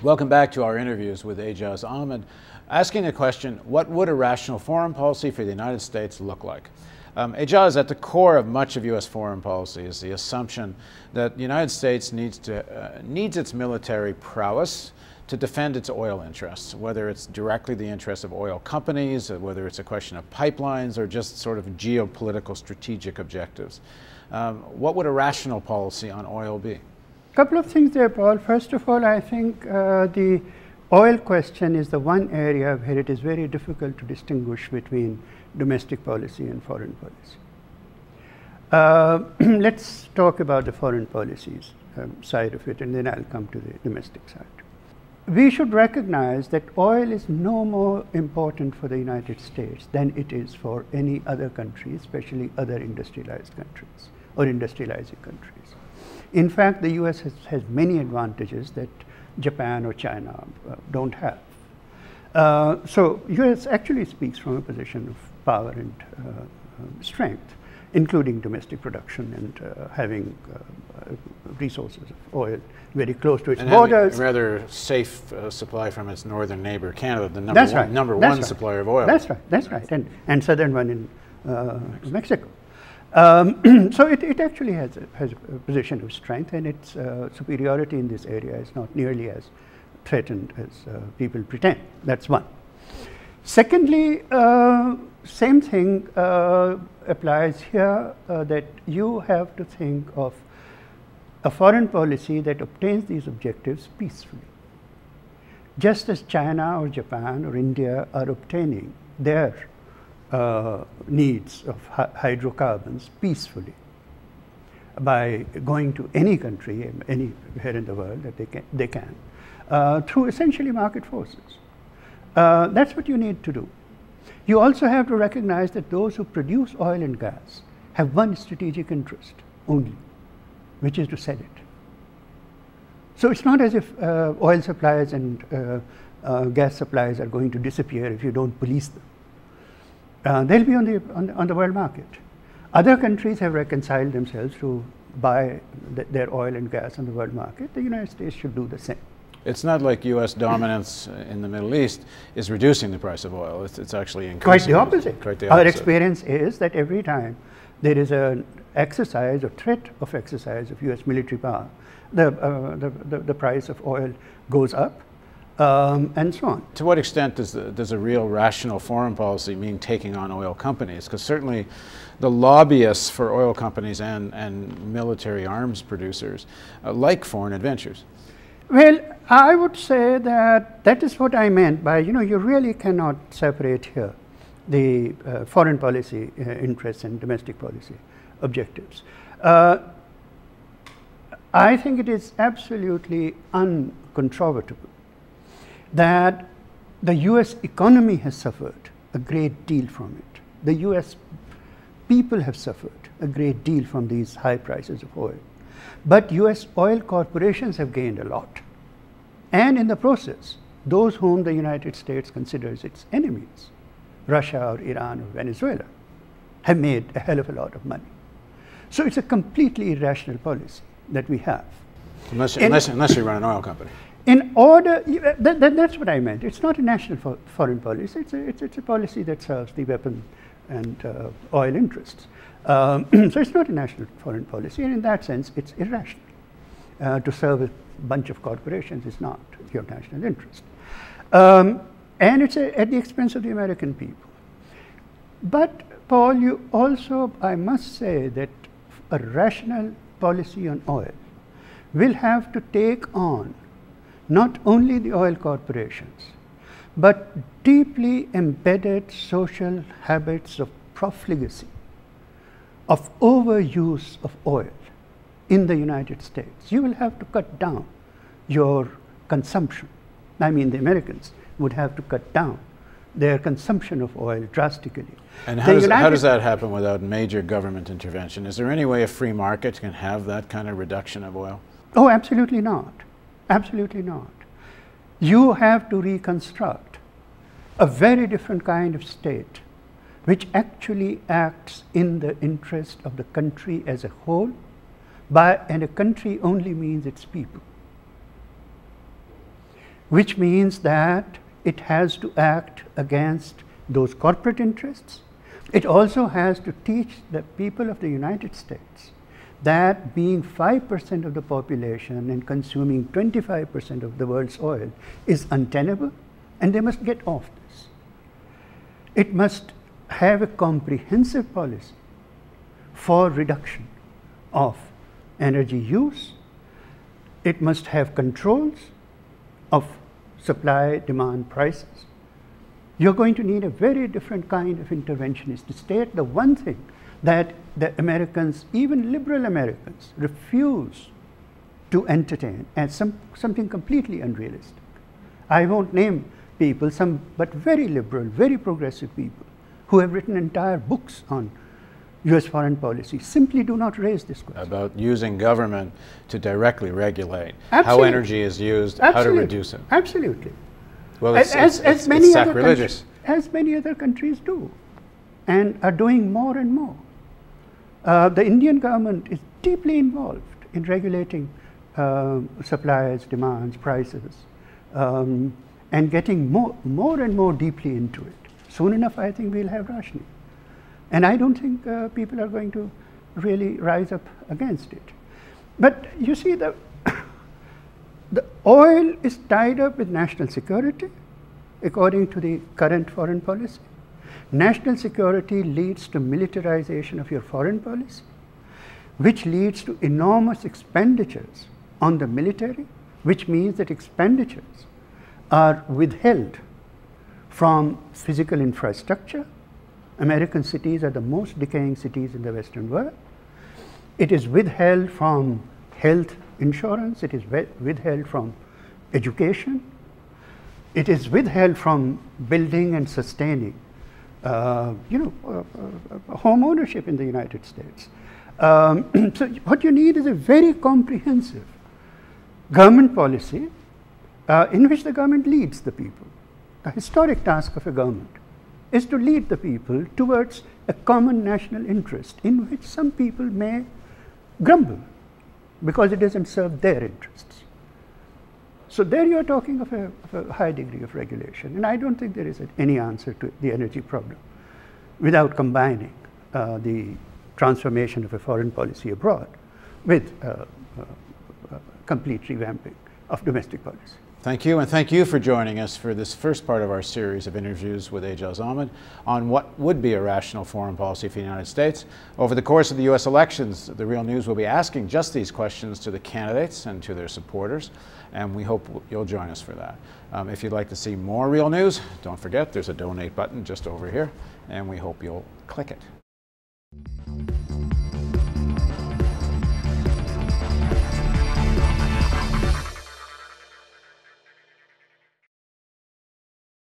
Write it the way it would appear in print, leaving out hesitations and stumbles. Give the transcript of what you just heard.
Welcome back to our interviews with Aijaz Ahmad, asking the question, what would a rational foreign policy for the United States look like? Aijaz, at the core of much of U.S. foreign policy is the assumption that the United States needs its military prowess to defend its oil interests, whether it's directly the interests of oil companies, whether it's a question of pipelines, or just sort of geopolitical strategic objectives. What would a rational policy on oil be? Couple of things there, Paul. First of all, I think the oil question is the one area where it is very difficult to distinguish between domestic policy and foreign policy. Let's talk about the foreign policies side of it, and then I'll come to the domestic side. We should recognize that oil is no more important for the United States than it is for any other country, especially other industrialized countries or industrializing countries. In fact, the US has many advantages that Japan or China don't have. So US actually speaks from a position of power and strength, including domestic production and having resources of oil very close to its borders. And rather safe supply from its northern neighbor, Canada, the number one supplier of oil. That's right, and southern one in Mexico. So it actually has a position of strength, and its superiority in this area is not nearly as threatened as people pretend. That's one. Secondly, same thing applies here, that you have to think of a foreign policy that obtains these objectives peacefully. Just as China or Japan or India are obtaining their needs of hydrocarbons peacefully by going to any country, anywhere in the world that they can through essentially market forces. That's what you need to do. You also have to recognize that those who produce oil and gas have one strategic interest only, which is to sell it. So it's not as if oil supplies and gas supplies are going to disappear if you don't police them. They'll be on the world market. Other countries have reconciled themselves to buy their oil and gas on the world market. The United States should do the same. It's not like U.S. dominance in the Middle East is reducing the price of oil. It's actually increasing. Quite the opposite. Quite the opposite. Our experience is that every time there is an exercise or threat of exercise of U.S. military power, the price of oil goes up. And so on. To what extent does a real rational foreign policy mean taking on oil companies? Because certainly the lobbyists for oil companies and military arms producers like foreign adventures. Well, I would say that is what I meant by, you really cannot separate here the foreign policy interests and domestic policy objectives. I think it is absolutely uncontrovertible that the US economy has suffered a great deal from it. The US people have suffered a great deal from these high prices of oil. But US oil corporations have gained a lot. And in the process, those whom the United States considers its enemies, Russia or Iran or Venezuela, have made a hell of a lot of money. So it's a completely irrational policy that we have. Unless you run an oil company. In order, that's what I meant. It's not a national foreign policy. It's a policy that serves the weapon and oil interests. So it's not a national foreign policy, and in that sense, it's irrational. To serve a bunch of corporations is not your national interest. And it's at the expense of the American people. But, Paul, you also, I must say that a rational policy on oil will have to take on not only the oil corporations, but deeply embedded social habits of profligacy, of overuse of oil in the United States. You will have to cut down your consumption. I mean, the Americans would have to cut down their consumption of oil drastically. And how does that happen without major government intervention? Is there any way a free market can have that kind of reduction of oil? Oh, absolutely not. Absolutely not. You have to reconstruct a very different kind of state which actually acts in the interest of the country as a whole, and a country only means its people. which means that it has to act against those corporate interests. It also has to teach the people of the United States that being 5% of the population and consuming 25% of the world's oil is untenable, and they must get off this. It must have a comprehensive policy for reduction of energy use. It must have controls of supply, demand, prices. You're going to need a very different kind of interventionist state. The one thing that the Americans, even liberal Americans, refuse to entertain as something completely unrealistic. I won't name people, but very liberal, very progressive people who have written entire books on US foreign policy simply do not raise this question. About using government to directly regulate Absolutely. how energy is used, Absolutely. how to reduce it. Absolutely. Well, As it's sacrilegious. As many other countries do, and are doing more and more. The Indian government is deeply involved in regulating supplies, demands, prices, and getting more and more deeply into it. Soon enough, I think we'll have rationing. And I don't think people are going to really rise up against it. But you see, the oil is tied up with national security, according to the current foreign policy. National security leads to militarization of your foreign policy, which leads to enormous expenditures on the military, which means that expenditures are withheld from physical infrastructure. American cities are the most decaying cities in the Western world. It is withheld from health insurance. It is withheld from education. It is withheld from building and sustaining home ownership in the United States. So what you need is a very comprehensive government policy in which the government leads the people. The historic task of a government is to lead the people towards a common national interest in which some people may grumble because it doesn't serve their interests. So there you are talking of a high degree of regulation, and I don't think there is any answer to the energy problem without combining the transformation of a foreign policy abroad with complete revamping of domestic policy. Thank you, and thank you for joining us for this first part of our series of interviews with Aijaz Ahmad on what would be a rational foreign policy for the United States. Over the course of the U.S. elections, the Real News will be asking just these questions to the candidates and to their supporters, and we hope you'll join us for that. If you'd like to see more Real News, don't forget there's a donate button just over here, and we hope you'll click it.